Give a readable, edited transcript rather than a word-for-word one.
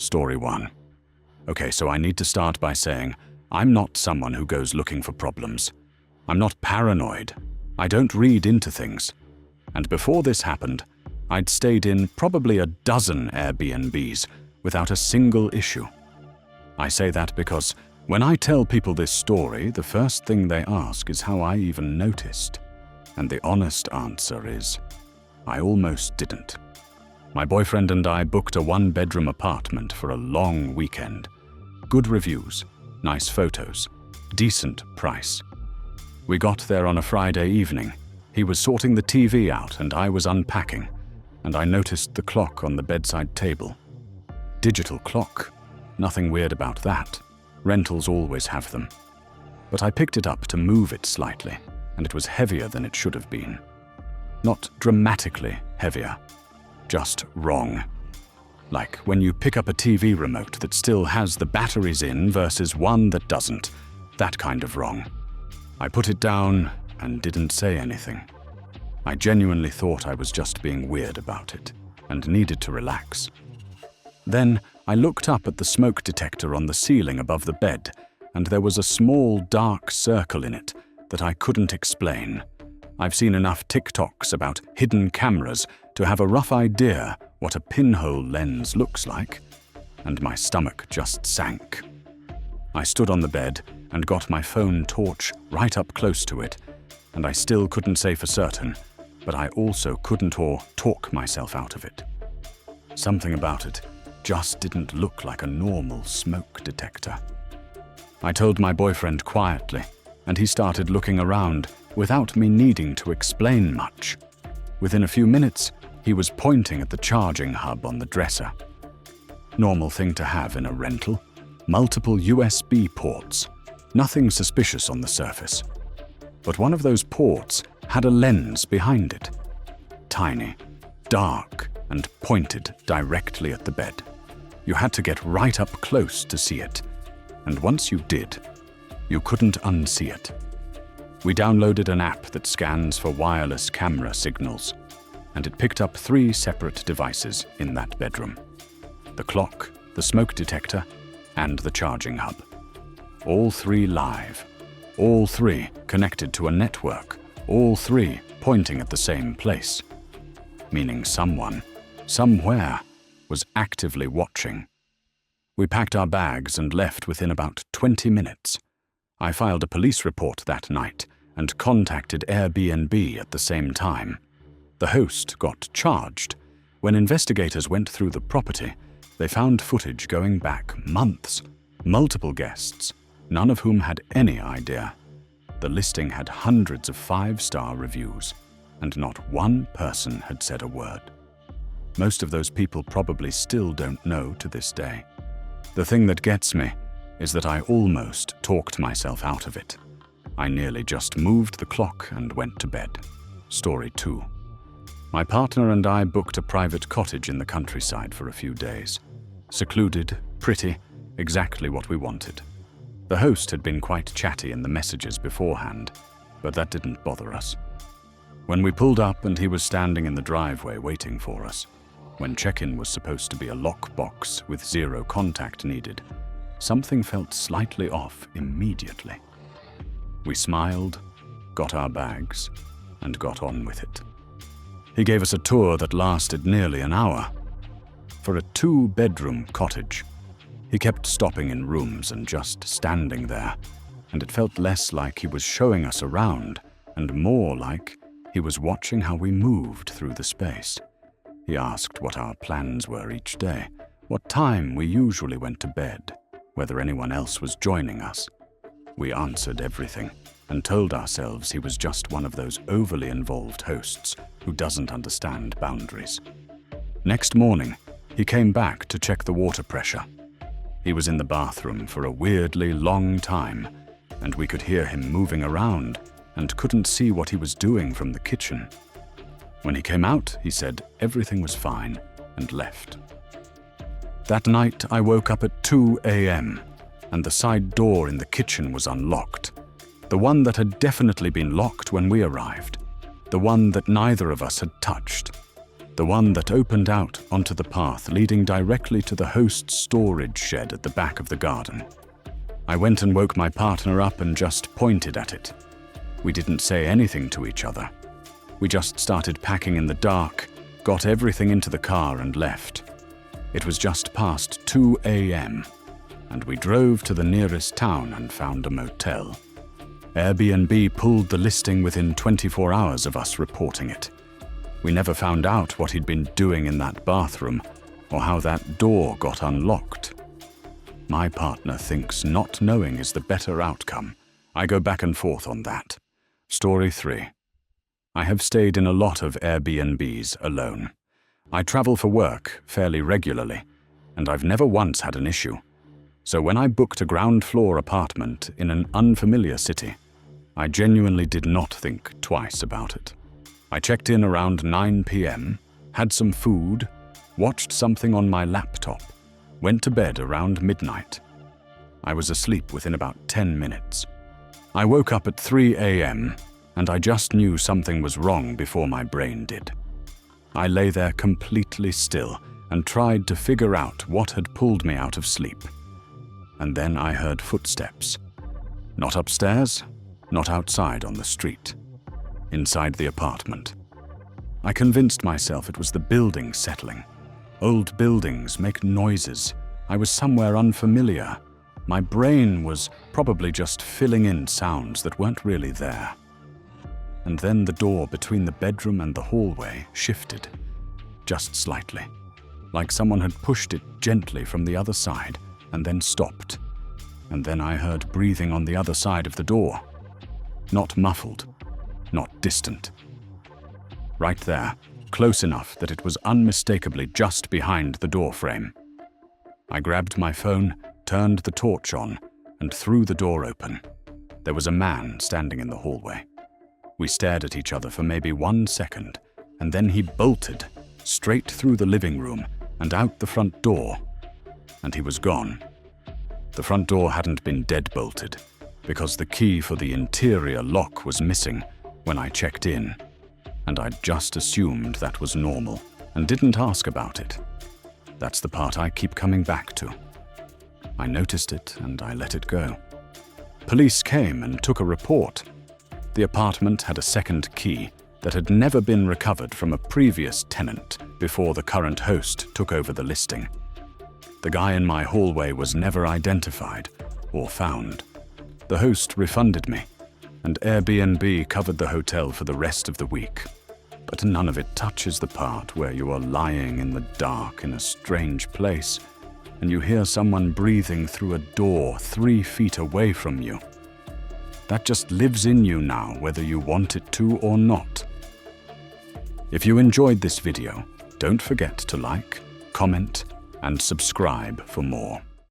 Story 1. Okay, so I need to start by saying I'm not someone who goes looking for problems. I'm not paranoid. I don't read into things. And before this happened, I'd stayed in probably a dozen Airbnbs without a single issue. I say that because when I tell people this story, the first thing they ask is how I even noticed. And the honest answer is, I almost didn't. My boyfriend and I booked a one-bedroom apartment for a long weekend. Good reviews, nice photos, decent price. We got there on a Friday evening. He was sorting the TV out and I was unpacking, and I noticed the clock on the bedside table. Digital clock. Nothing weird about that. Rentals always have them. But I picked it up to move it slightly, and it was heavier than it should have been. Not dramatically heavier, just wrong. Like when you pick up a TV remote that still has the batteries in versus one that doesn't. That kind of wrong. I put it down and didn't say anything. I genuinely thought I was just being weird about it and needed to relax. Then I looked up at the smoke detector on the ceiling above the bed, and there was a small dark circle in it that I couldn't explain. I've seen enough TikToks about hidden cameras to have a rough idea what a pinhole lens looks like, and my stomach just sank. I stood on the bed and got my phone torch right up close to it, and I still couldn't say for certain, but I also couldn't or talk myself out of it. Something about it just didn't look like a normal smoke detector. I told my boyfriend quietly, and he started looking around without me needing to explain much. Within a few minutes, he was pointing at the charging hub on the dresser. Normal thing to have in a rental. Multiple USB ports. Nothing suspicious on the surface. But one of those ports had a lens behind it. Tiny, dark, and pointed directly at the bed. You had to get right up close to see it. And once you did, you couldn't unsee it. We downloaded an app that scans for wireless camera signals, and it picked up 3 separate devices in that bedroom. The clock, the smoke detector, and the charging hub. All 3 live. All 3 connected to a network. All 3 pointing at the same place. Meaning someone, somewhere, was actively watching. We packed our bags and left within about 20 minutes. I filed a police report that night and contacted Airbnb at the same time. The host got charged. When investigators went through the property, they found footage going back months, multiple guests, none of whom had any idea. The listing had hundreds of 5-star reviews, and not one person had said a word. Most of those people probably still don't know to this day. The thing that gets me is that I almost talked myself out of it. I nearly just moved the clock and went to bed. Story 2. My partner and I booked a private cottage in the countryside for a few days. Secluded, pretty, exactly what we wanted. The host had been quite chatty in the messages beforehand, but that didn't bother us. When we pulled up and he was standing in the driveway waiting for us, when check-in was supposed to be a lockbox with 0 contact needed, something felt slightly off immediately. We smiled, got our bags, and got on with it. He gave us a tour that lasted nearly an hour. For a 2-bedroom cottage, he kept stopping in rooms and just standing there, and it felt less like he was showing us around and more like he was watching how we moved through the space. He asked what our plans were each day, what time we usually went to bed, whether anyone else was joining us. We answered everything and told ourselves he was just one of those overly involved hosts who doesn't understand boundaries. Next morning, he came back to check the water pressure. He was in the bathroom for a weirdly long time, and we could hear him moving around and couldn't see what he was doing from the kitchen. When he came out, he said everything was fine and left. That night, I woke up at 2 a.m., and the side door in the kitchen was unlocked. The one that had definitely been locked when we arrived. The one that neither of us had touched. the one that opened out onto the path leading directly to the host's storage shed at the back of the garden. I went and woke my partner up and just pointed at it. We didn't say anything to each other. We just started packing in the dark, got everything into the car and left. It was just past 2 a.m., and we drove to the nearest town and found a motel. Airbnb pulled the listing within 24 hours of us reporting it. We never found out what he'd been doing in that bathroom or how that door got unlocked. My partner thinks not knowing is the better outcome. I go back and forth on that. Story 3. I have stayed in a lot of Airbnbs alone. I travel for work fairly regularly, and I've never once had an issue. So when I booked a ground floor apartment in an unfamiliar city, I genuinely did not think twice about it. I checked in around 9 p.m., had some food, watched something on my laptop, went to bed around midnight. I was asleep within about 10 minutes. I woke up at 3 a.m., and I just knew something was wrong before my brain did. I lay there completely still and tried to figure out what had pulled me out of sleep. And then I heard footsteps. Not upstairs, not outside on the street. Inside the apartment. I convinced myself it was the building settling. Old buildings make noises. I was somewhere unfamiliar. My brain was probably just filling in sounds that weren't really there. And then the door between the bedroom and the hallway shifted, just slightly, like someone had pushed it gently from the other side and then stopped. And then I heard breathing on the other side of the door. Not muffled, not distant. Right there, close enough that it was unmistakably just behind the door frame. I grabbed my phone, turned the torch on, and threw the door open. There was a man standing in the hallway. We stared at each other for maybe 1 second, and then he bolted straight through the living room and out the front door, and he was gone. The front door hadn't been deadbolted, because the key for the interior lock was missing when I checked in, and I'd just assumed that was normal and didn't ask about it. That's the part I keep coming back to. I noticed it and I let it go. Police came and took a report. The apartment had a second key that had never been recovered from a previous tenant before the current host took over the listing. The guy in my hallway was never identified or found. The host refunded me, and Airbnb covered the hotel for the rest of the week. But none of it touches the part where you are lying in the dark in a strange place, and you hear someone breathing through a door 3 feet away from you. That just lives in you now, whether you want it to or not. If you enjoyed this video, don't forget to like, comment, and subscribe for more.